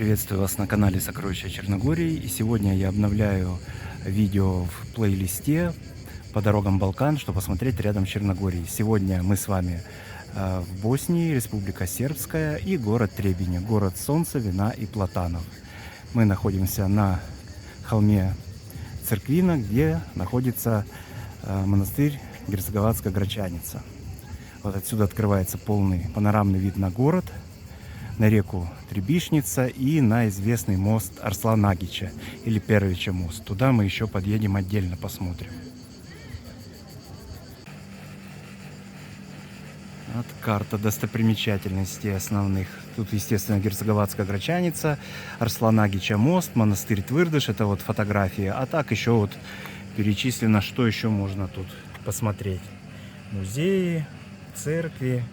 Приветствую вас на канале Сокровища Черногории. И сегодня я обновляю видео в плейлисте по дорогам Балкан, чтобы посмотреть рядом с Черногорией. Сегодня мы с вами в Боснии, Республика Сербская и город Требине, город солнца, вина и платанов. Мы находимся на холме Церквина, где находится монастырь Герцеговатская Грачаница. Вот отсюда открывается полный панорамный вид на город, на реку Требишница и на известный мост Арслан-Агича или Первича мост. Туда мы еще подъедем отдельно, посмотрим. Вот карта достопримечательностей основных. Тут, естественно, Герцеговатская Грачаница, Арслан-Агича мост, монастырь Твырдыш. Это вот фотографии. А так еще вот перечислено, что еще можно тут посмотреть. Музеи, церкви,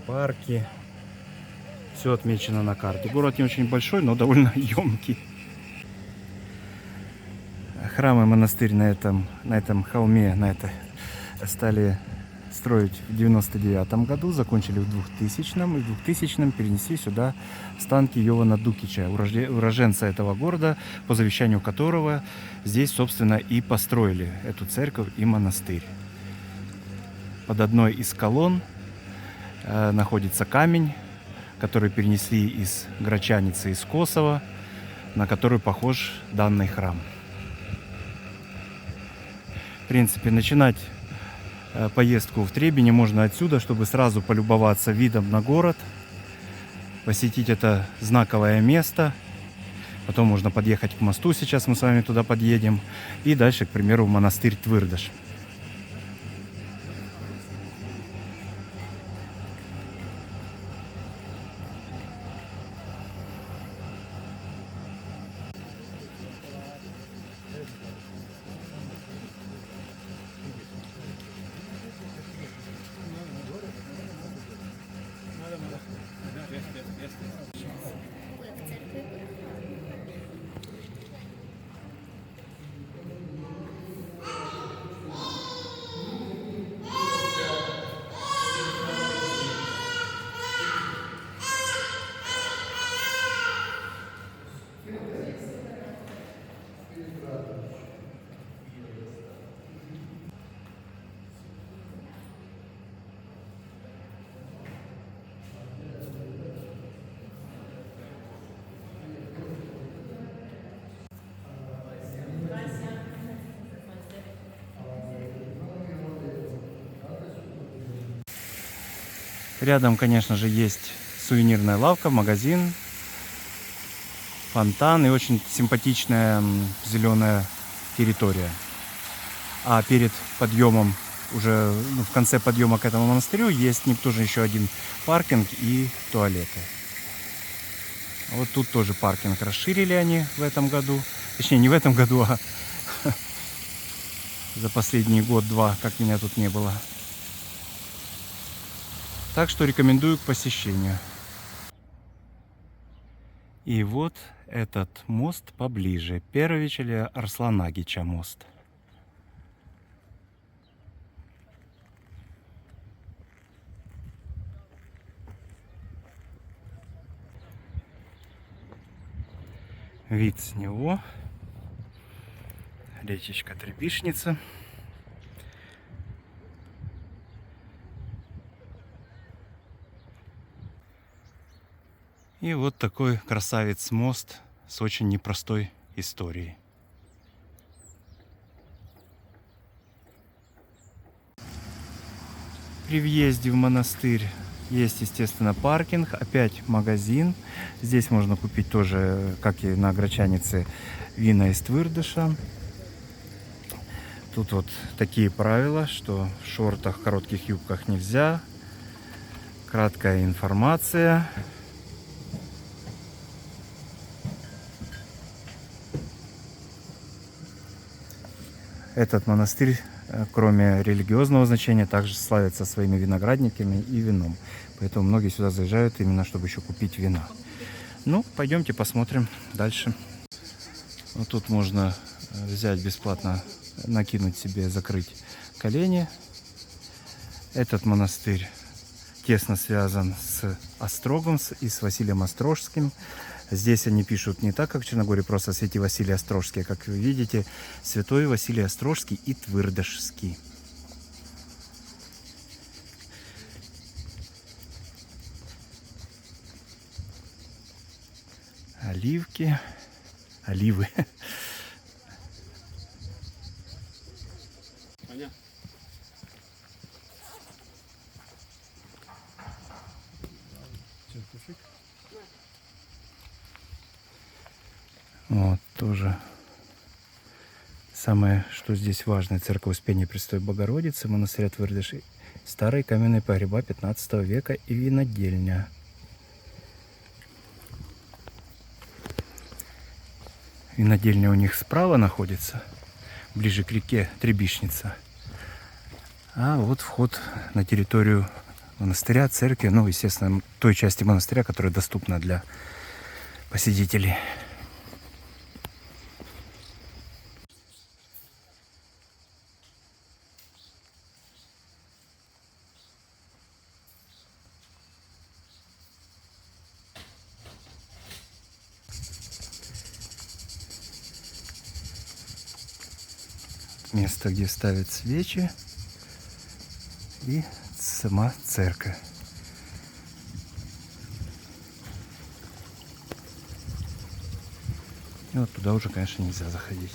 парки. Все отмечено на карте. Город не очень большой, но довольно емкий. Храм и монастырь на этом холме стали строить в 99 году, закончили в 2000-м, и в 2000-м перенесли сюда останки Йована Дукича, уроженца этого города, по завещанию которого здесь, собственно, и построили эту церковь и монастырь. Под одной из колонн находится камень, который перенесли из Грачаницы, из Косово, на который похож данный храм. В принципе, начинать поездку в Требине можно отсюда, чтобы сразу полюбоваться видом на город, посетить это знаковое место. Потом можно подъехать к мосту, сейчас мы с вами туда подъедем, и дальше, к примеру, в монастырь Твырдыш. Рядом, конечно же, есть сувенирная лавка, магазин, фонтан и очень симпатичная зеленая территория. А перед подъемом, уже в конце подъема к этому монастырю, есть тоже еще один паркинг и туалеты. Вот тут тоже паркинг расширили они в этом году. Точнее, не в этом году, а за последний год-два, как меня тут не было. Так что рекомендую к посещению. И вот этот мост поближе. Первич или Арслан-Агича мост. Вид с него. Речечка Требишница. И вот такой красавец мост с очень непростой историей. При въезде в монастырь есть, естественно, паркинг, опять магазин. Здесь можно купить тоже, как и на Грачанице, вина из Твырдыша. Тут вот такие правила, что в шортах, коротких юбках нельзя. Краткая информация. Этот монастырь, кроме религиозного значения, также славится своими виноградниками и вином. Поэтому многие сюда заезжают именно, чтобы еще купить вина. Ну, пойдемте посмотрим дальше. Вот тут можно взять бесплатно, накинуть себе, закрыть колени. Этот монастырь тесно связан с Острогом и с Василием Острожским. Здесь они пишут не так, как в Черногории, просто святый Василий Острожский, а как вы видите, святой Василий Острожский и Твердышский. Оливки, оливы. Вот тоже самое, что здесь важно, церковь Успения Престой Богородицы, монастыря Твердыши, старые каменные погреба 15 века и винодельня. Винодельня у них справа находится, ближе к реке Требишница. А вот вход на территорию монастыря, церкви, ну, естественно, той части монастыря, которая доступна для посетителей. Место, где ставят свечи, и сама церковь. И вот туда уже, конечно, нельзя заходить.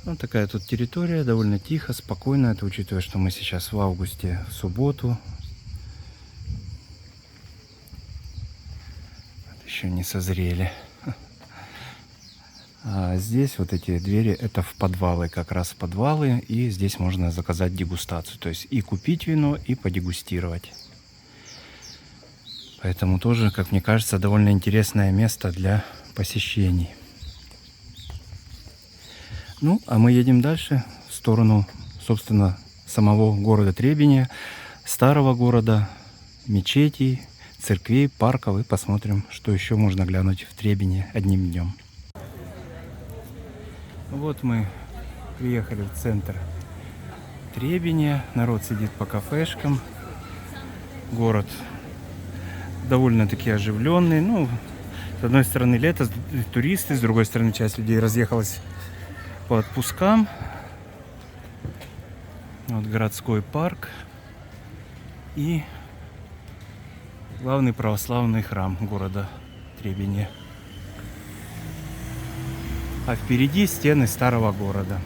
Вот такая тут территория, довольно тихо, спокойно. Это учитывая, что мы сейчас в августе, в субботу. Еще не созрели. А здесь вот эти двери, это в подвалы, как раз в подвалы. И здесь можно заказать дегустацию. То есть и купить вино, и подегустировать. Поэтому тоже, как мне кажется, довольно интересное место для посещений. Ну, а мы едем дальше в сторону, собственно, самого города Требения, старого города, мечетей, церквей, парков. И посмотрим, что еще можно глянуть в Требении одним днем. Вот мы приехали в центр Требения. Народ сидит по кафешкам. Город довольно-таки оживленный. Ну, с одной стороны лето, туристы, с другой стороны часть людей разъехалась по отпускам. Вот городской парк и главный православный храм города Требения. А впереди стены старого города.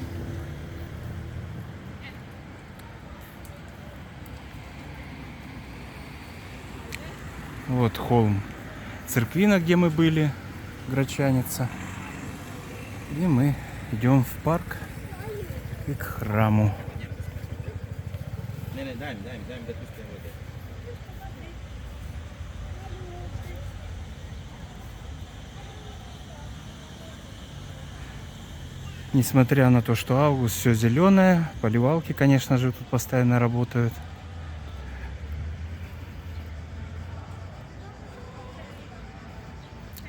Вот холм Церквина, где мы были, Грачаница. И мы идем в парк и к храму. Несмотря на то, что август, все зеленое, поливалки, конечно же, тут постоянно работают.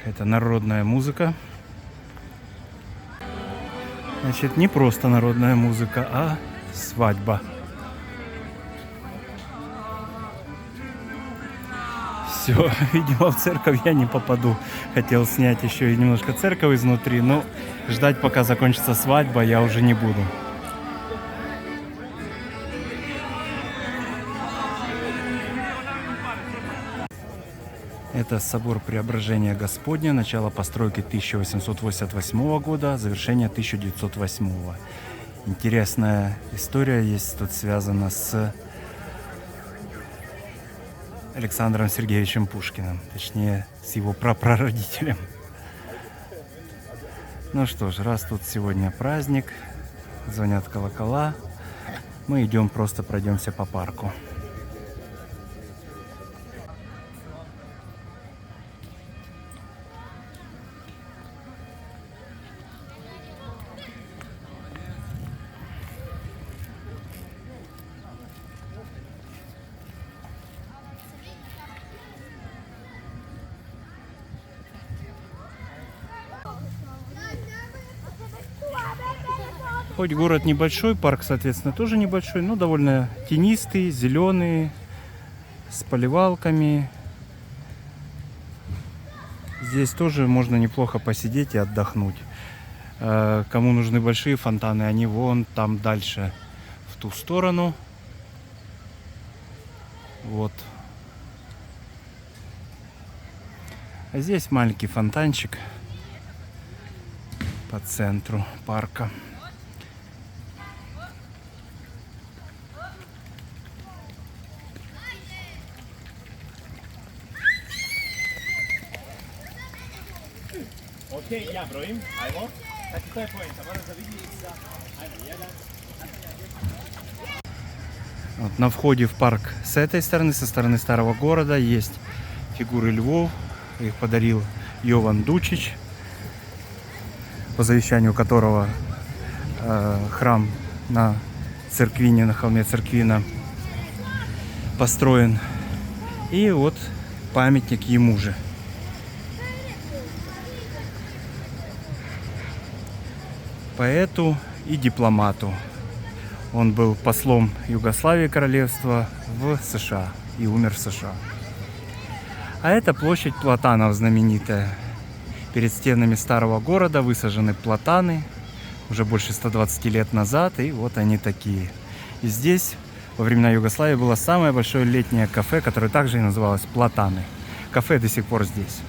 Это народная музыка. Значит, не просто народная музыка, а свадьба. Все, видимо, в церковь я не попаду. Хотел снять еще и немножко церковь изнутри, но ждать, пока закончится свадьба, я уже не буду. Это собор Преображения Господня, начало постройки 1888 года, завершение 1908. Интересная история есть тут связана с Александром Сергеевичем Пушкиным, точнее, с его прапрародителем. Ну что ж, раз тут сегодня праздник, звонят колокола, мы идем, просто пройдемся по парку. Хоть город небольшой, парк, соответственно, тоже небольшой, но довольно тенистый, зеленый, с поливалками. Здесь тоже можно неплохо посидеть и отдохнуть. Кому нужны большие фонтаны, они вон там дальше, в ту сторону. Вот. А здесь маленький фонтанчик по центру парка. Okej, ja brojim, ajmo. Znači to je poenta, moram da vidi sa... Ajmo, jedan. Вот на входе в парк с этой стороны, со стороны старого города, есть фигуры львов. Их подарил Йован Дучич, по завещанию которого храм на Церквине, на холме Церквина построен. И вот памятник ему же. Поэту и дипломату. Он был послом Югославии королевства в США и умер в США. А это площадь платанов знаменитая. Перед стенами старого города высажены платаны уже больше 120 лет назад, и вот они такие. И здесь во времена Югославии было самое большое летнее кафе, которое также и называлось «Платаны». Кафе до сих пор здесь.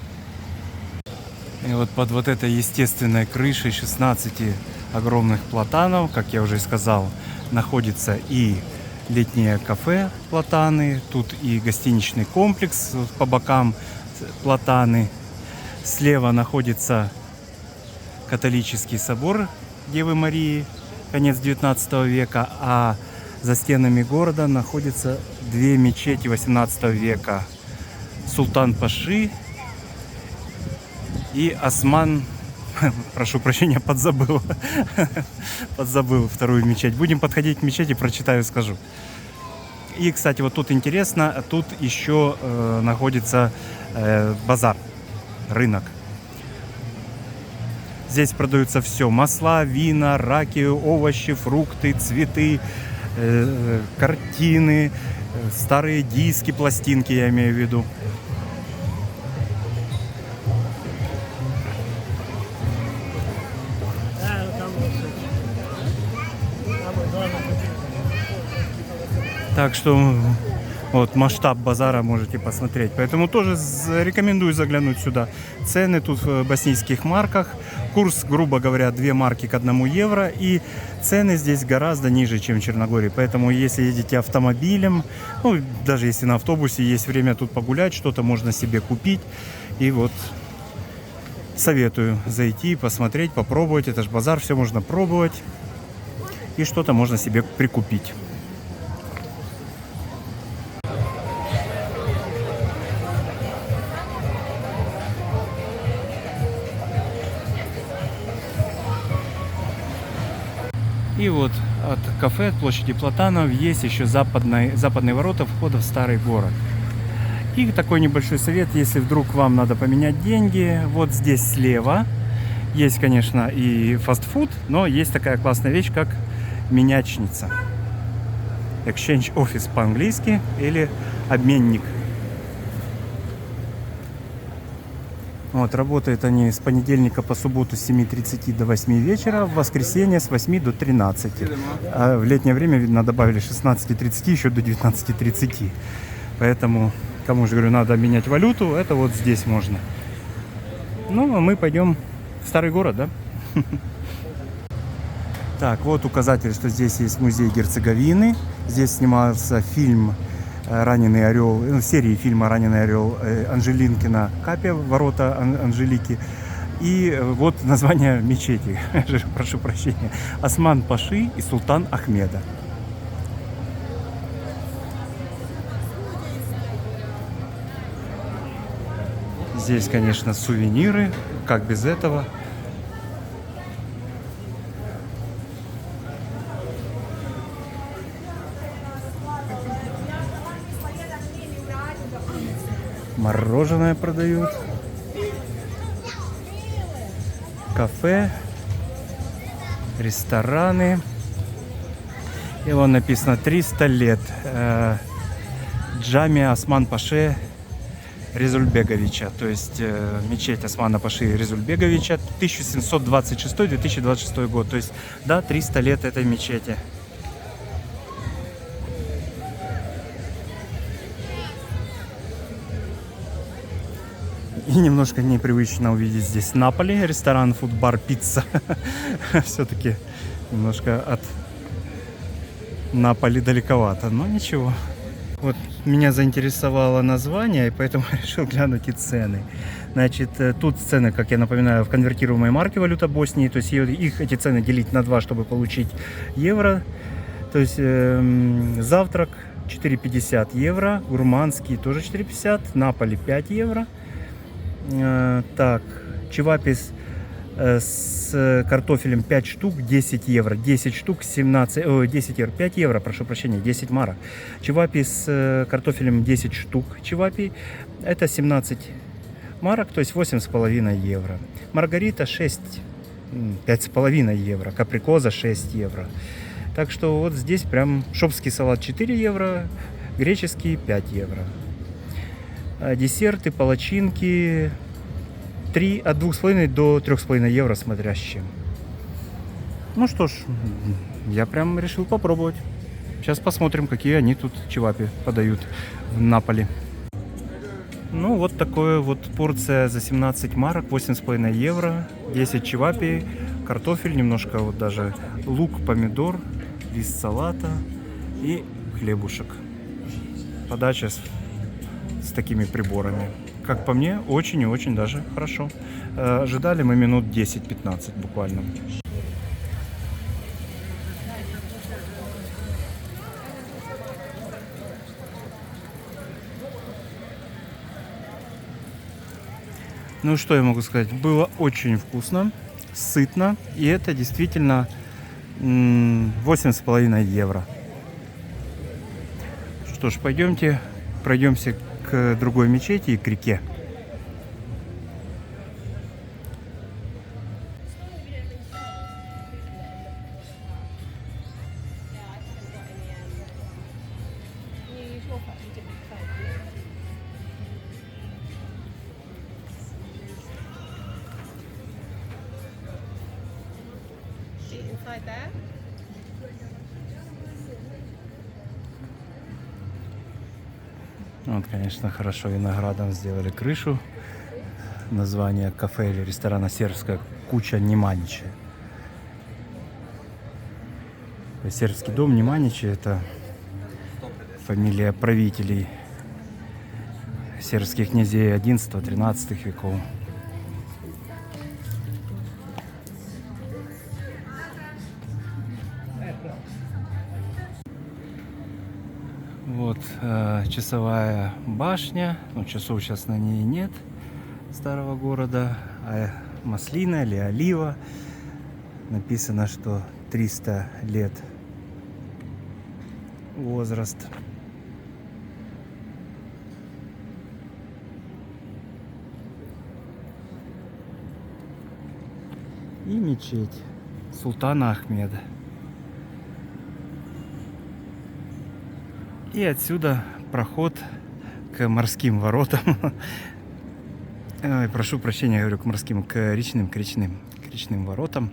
И вот под вот этой естественной крышей 16 огромных платанов, как я уже сказал, находится и летнее кафе «Платаны», тут и гостиничный комплекс по бокам «Платаны». Слева находится католический собор Девы Марии, конец 19 века, а за стенами города находятся две мечети 18 века: Султан-Паши и Осман, прошу прощения, подзабыл вторую мечеть. Будем подходить к мечети, прочитаю, скажу. И, кстати, вот тут интересно, тут еще находится базар, рынок. Здесь продаются все: масла, вина, раки, овощи, фрукты, цветы, картины, старые диски, пластинки, я имею в виду. Так что вот масштаб базара можете посмотреть. Поэтому тоже рекомендую заглянуть сюда. Цены тут в боснийских марках. Курс, грубо говоря, 2 марки к 1 евро. И цены здесь гораздо ниже, чем в Черногории. Поэтому если едете автомобилем, ну, даже если на автобусе есть время тут погулять, что-то можно себе купить. И вот советую зайти, посмотреть, попробовать. Это же базар, все можно пробовать. И что-то можно себе прикупить. И вот от кафе, от площади Платанов, есть еще западные ворота входа в старый город. И такой небольшой совет, если вдруг вам надо поменять деньги, вот здесь слева есть, конечно, и фастфуд, но есть такая классная вещь, как менячница. Exchange Office по-английски, или обменник. Вот, работают они с понедельника по субботу с 7:30 до 8 вечера, в воскресенье с 8 до 13. А в летнее время, видно, добавили с 16:30 еще до 19:30. Поэтому, кому же, говорю, надо менять валюту, это вот здесь можно. Ну, а мы пойдем в старый город, да? Так, вот указатель, что здесь есть музей Герцеговины. Здесь снимался фильм «Раненый орел», ну, серии фильма «Раненый орел» Анжелинкина капия, ворота Анжелики. И вот название мечети, прошу прощения, Осман Паши и Султан Ахмеда. Здесь, конечно, сувениры, как без этого. Мороженое продают. Кафе. Рестораны. И вон написано 300 лет. Джамия Осман Паше Резульбеговича. То есть мечеть Османа Паши Резульбеговича. 1726-2026 год. То есть, да, 300 лет этой мечети. И немножко непривычно увидеть здесь Наполи, ресторан, фуд-бар, пицца. Все-таки немножко от Наполи далековато, но ничего. Вот меня заинтересовало название, и поэтому решил глянуть и цены. Значит, тут цены, как я напоминаю, в конвертируемой марке валюта Боснии. То есть их эти цены делить на 2, чтобы получить евро. То есть завтрак 4,50 евро, гурманский тоже 4,50, Наполи 5 евро. Так, чевапис с картофелем 5 штук 10 евро, 10 штук 10 евро, 5 евро, прошу прощения, 10 марок. Чевапи с картофелем 10 штук чевапи, это 17 марок, то есть 8,5 евро. Маргарита 5,5 евро, каприкоза 6 евро. Так что вот здесь прям шопский салат 4 евро, греческий 5 евро. Десерты, палачинки от 2,5 до 3,5 евро, смотря с чем. Ну что ж, я прям решил попробовать. Сейчас посмотрим, какие они тут чевапи подают в Наполи. Ну вот такая вот порция за 17 марок, 8,5 евро, 10 чевапи, картофель, немножко вот даже лук, помидор, лист салата и хлебушек. Подача с такими приборами. Как по мне, очень и очень даже хорошо. Ожидали мы минут 10-15 буквально. Ну что я могу сказать? Было очень вкусно, сытно. И это действительно 8,5 евро. Что ж, пойдемте пройдемся к другой мечети и к реке. Вот, конечно, хорошо виноградом сделали крышу. Название кафе или ресторана сербская куча Неманичи. Сербский дом Неманичи — это фамилия правителей сербских князей 11-13 веков. Вот часовая башня. Ну, часов сейчас на ней нет, старого города. А маслина или олива. Написано, что 300 лет возраст. И мечеть Султана Ахмеда. И отсюда проход к морским воротам. Прошу прощения, я говорю к морским, к речным воротам,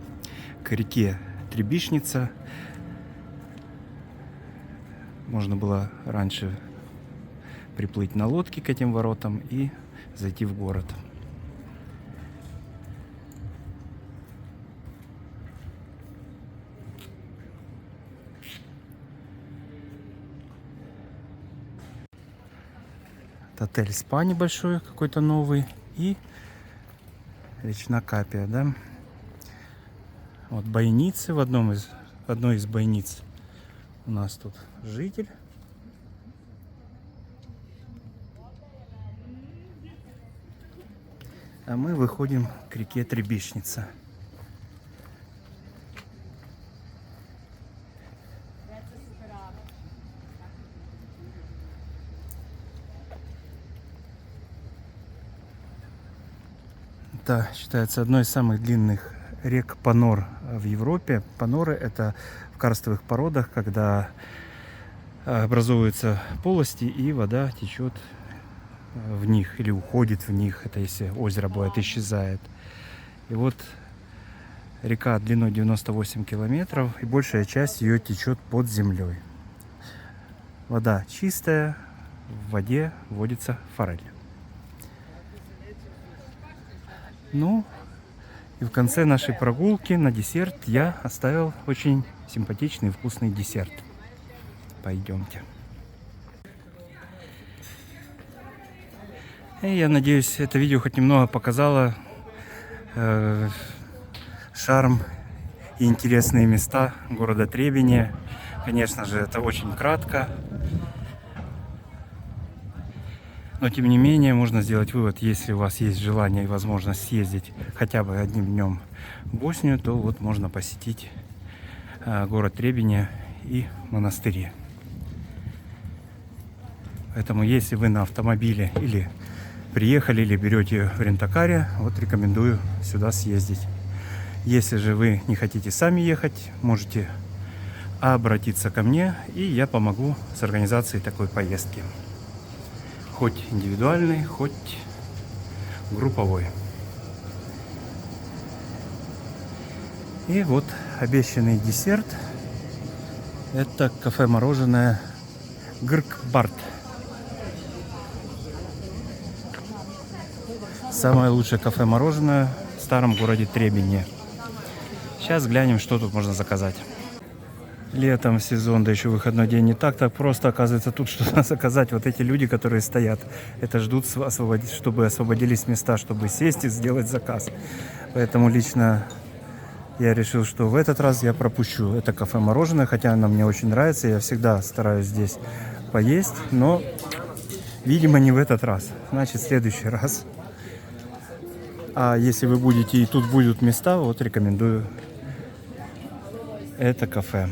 к реке Требишница. Можно было раньше приплыть на лодке к этим воротам и зайти в город. отель спа небольшой какой-то новый. И речная Капия, да. Вот бойницы в одной из бойниц. У нас тут житель. А мы выходим к реке Требишница. Это считается одной из самых длинных рек Панор в Европе. Паноры — это в карстовых породах, когда образуются полости и вода течет в них или уходит в них. Это если озеро бывает исчезает. И вот река длиной 98 километров, и большая часть ее течет под землей. Вода чистая, в воде водится форель. Ну, и в конце нашей прогулки на десерт я оставил очень симпатичный и вкусный десерт. Пойдемте. И я надеюсь, это видео хоть немного показало шарм и интересные места города Требения. Конечно же, это очень кратко. Но, тем не менее, можно сделать вывод, если у вас есть желание и возможность съездить хотя бы одним днем в Боснию, то вот можно посетить город Требения и монастыри. Поэтому, если вы на автомобиле или приехали, или берете в рент-а-каре, вот рекомендую сюда съездить. Если же вы не хотите сами ехать, можете обратиться ко мне, и я помогу с организацией такой поездки. Хоть индивидуальный, хоть групповой. И вот обещанный десерт. Это кафе-мороженое Гркбарт. Самое лучшее кафе-мороженое в старом городе Требенье. Сейчас глянем, что тут можно заказать. Летом сезон, да еще выходной день, не так просто, оказывается, тут что-то заказать. Вот эти люди, которые стоят, это ждут, чтобы освободились места, чтобы сесть и сделать заказ. Поэтому лично я решил, что в этот раз я пропущу это кафе-мороженое, хотя оно мне очень нравится, я всегда стараюсь здесь поесть, но, видимо, не в этот раз, значит, в следующий раз. А если вы будете и тут будут места, вот рекомендую это кафе.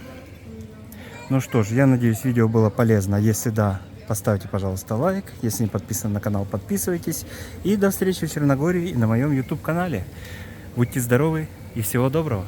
Ну что ж, я надеюсь, видео было полезно. Если да, поставьте, пожалуйста, лайк. Если не подписаны на канал, подписывайтесь. И до встречи в Черногории и на моем YouTube-канале. Будьте здоровы и всего доброго!